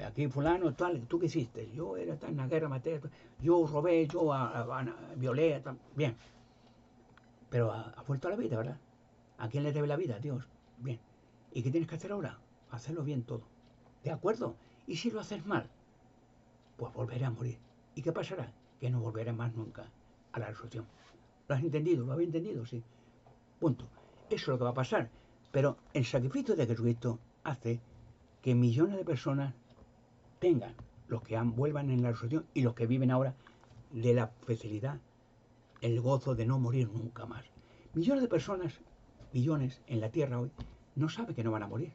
Aquí fulano, tal, ¿tú qué hiciste? Yo era tal, en la guerra maté, yo robé, yo violé, tal. Bien. Pero ha vuelto a la vida, ¿verdad? ¿A quién le debe la vida? A Dios. Bien. ¿Y qué tienes que hacer ahora? Hacerlo bien todo. ¿De acuerdo? Y si lo haces mal, pues volveré a morir. ¿Y qué pasará? Que no volveré más nunca a la resurrección. ¿Lo has entendido? ¿Lo habéis entendido? Sí. Punto. Eso es lo que va a pasar. Pero el sacrificio de Jesucristo hace que millones de personas tengan, los que vuelvan en la resurrección y los que viven ahora, de la facilidad, el gozo de no morir nunca más. Millones de personas, millones en la tierra hoy, no saben que no van a morir,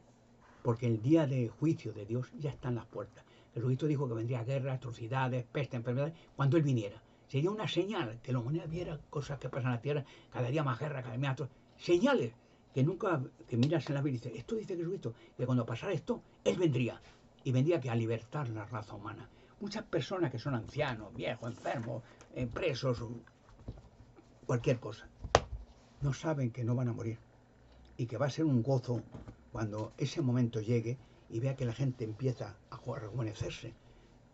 porque el día de juicio de Dios ya está en las puertas. Jesucristo dijo que vendría guerra, atrocidades, peste, enfermedades, cuando Él viniera. Sería una señal que la humanidad viera cosas que pasan en la tierra, cada día más guerra, cada día más señales que nunca, que miras en la Biblia y dices, esto dice Jesucristo, que cuando pasara esto, Él vendría. Y vendría que a libertar la raza humana. Muchas personas que son ancianos, viejos, enfermos, presos, cualquier cosa, no saben que no van a morir y que va a ser un gozo cuando ese momento llegue y vea que la gente empieza a rejuvenecerse,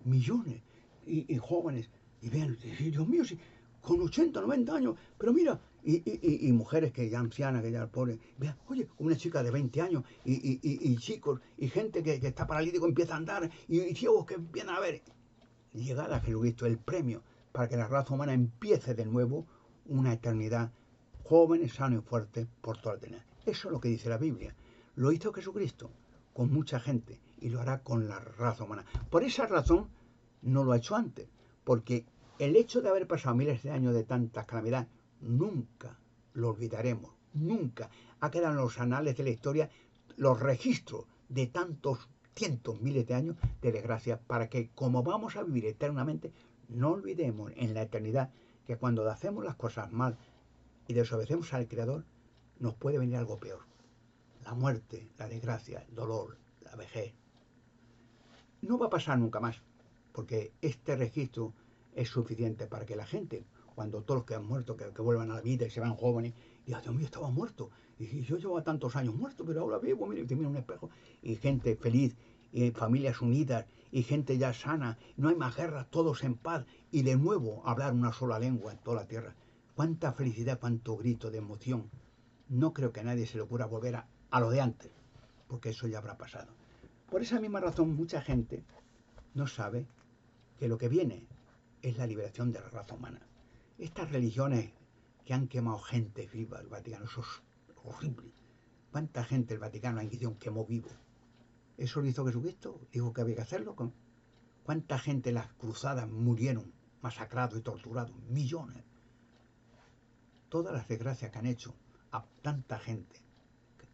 millones y jóvenes, y vean, Dios mío, si, con 80, 90 años, pero mira, y mujeres que ya ancianas, que ya pobres, vean, oye, una chica de 20 años, y chicos, y gente que está paralítico empieza a andar, y ciegos que empiezan a ver. Llegada a Jesucristo, el premio para que la raza humana empiece de nuevo una eternidad jóvenes, sanos y fuertes por toda la eternidad. Eso es lo que dice la Biblia. Lo hizo Jesucristo con mucha gente y lo hará con la raza humana. Por esa razón no lo ha hecho antes, porque el hecho de haber pasado miles de años de tantas calamidades, nunca lo olvidaremos, nunca. Ha quedado en los anales de la historia los registros de tantos cientos, miles de años de desgracia, para que como vamos a vivir eternamente, no olvidemos en la eternidad que cuando hacemos las cosas mal y desobedecemos al Creador, nos puede venir algo peor. La muerte, la desgracia, el dolor, la vejez. No va a pasar nunca más, porque este registro es suficiente para que la gente, cuando todos los que han muerto, que vuelvan a la vida y se van jóvenes, y Dios mío, estaba muerto, y yo llevo tantos años muerto, pero ahora vivo, mira, y te mira un espejo, y gente feliz, y familias unidas, y gente ya sana, no hay más guerras, todos en paz, y de nuevo hablar una sola lengua en toda la tierra. Cuánta felicidad, cuánto grito de emoción. No creo que a nadie se le ocurra volver a lo de antes, porque eso ya habrá pasado. Por esa misma razón, mucha gente no sabe que lo que viene es la liberación de la raza humana. Estas religiones que han quemado gente viva, el Vaticano, eso es horrible. ¿Cuánta gente el Vaticano, la Inquisición, quemó vivo? ¿Eso lo hizo Jesucristo? ¿Dijo que había que hacerlo? ¿Cuánta gente en las cruzadas murieron masacrados y torturados? Millones. Todas las desgracias que han hecho a tanta gente,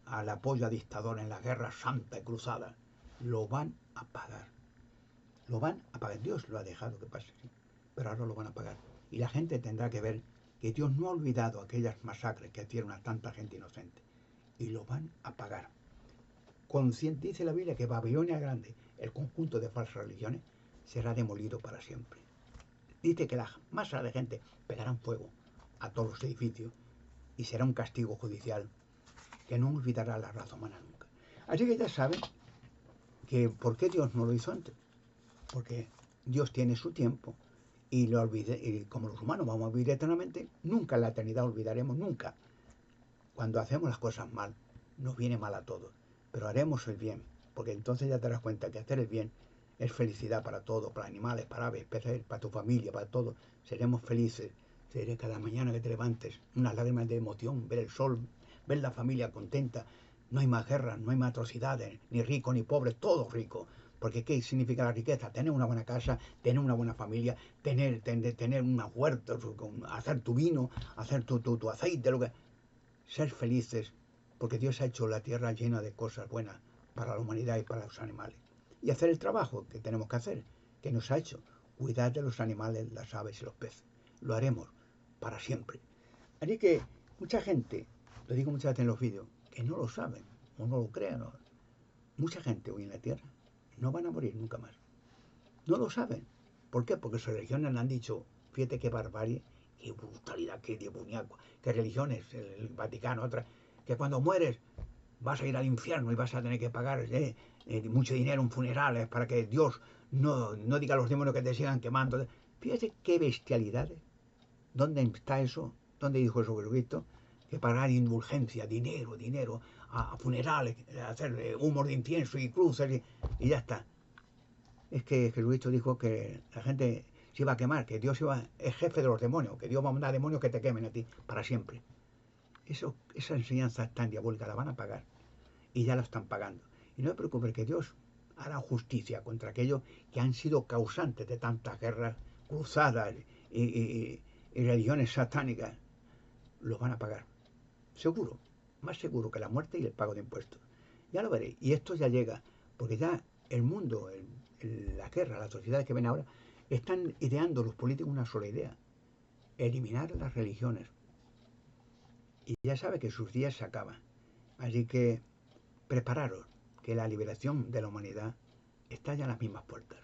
al apoyo a dictadores en las guerras santas y cruzadas, lo van a pagar. Lo van a pagar. Dios lo ha dejado que pase, ¿sí? Pero ahora lo van a pagar. Y la gente tendrá que ver que Dios no ha olvidado aquellas masacres que hicieron a tanta gente inocente. y lo van a pagar. Dice la Biblia que Babilonia Grande, el conjunto de falsas religiones, será demolido para siempre. Dice que las masas de gente pegarán fuego a todos los edificios y será un castigo judicial que no olvidará la raza humana nunca. Así que ya saben que ¿por qué Dios no lo hizo antes? Porque Dios tiene su tiempo y lo olvide, y como los humanos vamos a vivir eternamente, nunca en la eternidad olvidaremos, nunca. Cuando hacemos las cosas mal, nos viene mal a todos, pero haremos el bien, porque entonces ya te darás cuenta que hacer el bien es felicidad para todos, para animales, para aves, peces, para tu familia, para todos. Seremos felices. Seré cada mañana que te levantes, unas lágrimas de emoción, ver el sol, ver la familia contenta. No hay más guerras, no hay más atrocidades, ni rico ni pobre, todo rico. Porque ¿qué significa la riqueza? Tener una buena casa, tener una buena familia, tener unas huertas, hacer tu vino, hacer tu aceite, lo que... Ser felices, porque Dios ha hecho la tierra llena de cosas buenas para la humanidad y para los animales. Y hacer el trabajo que tenemos que hacer, que nos ha hecho, cuidar de los animales, las aves y los peces. Lo haremos para siempre. Así que mucha gente, lo digo muchas veces en los vídeos, que no lo saben o no lo crean. ¿No? Mucha gente hoy en la tierra no van a morir nunca más. No lo saben. ¿Por qué? Porque sus religiones le han dicho, fíjate qué barbarie, qué brutalidad, qué demoníaco, qué religiones, el Vaticano, otras, que cuando mueres vas a ir al infierno y vas a tener que pagar mucho dinero en funerales para que Dios no diga a los demonios que te sigan quemando. Fíjate qué bestialidades. ¿Dónde está eso? ¿Dónde dijo eso Jesucristo? Que pagar indulgencia, dinero, a funerales, a hacer humos de incienso y cruces y ya está. Es que Jesucristo dijo que la gente se iba a quemar, que Dios es jefe de los demonios, que Dios va a mandar demonios que te quemen a ti para siempre. Esa enseñanza tan diabólica la van a pagar y ya la están pagando. Y no se preocupen que Dios hará justicia contra aquellos que han sido causantes de tantas guerras, cruzadas y religiones satánicas. Los van a pagar. Seguro, más seguro que la muerte y el pago de impuestos. Ya lo veréis. Y esto ya llega, porque ya el mundo, la guerra, las sociedades que ven ahora, están ideando los políticos una sola idea: eliminar las religiones. Y ya sabe que sus días se acaban. Así que prepararos, que la liberación de la humanidad está ya en las mismas puertas.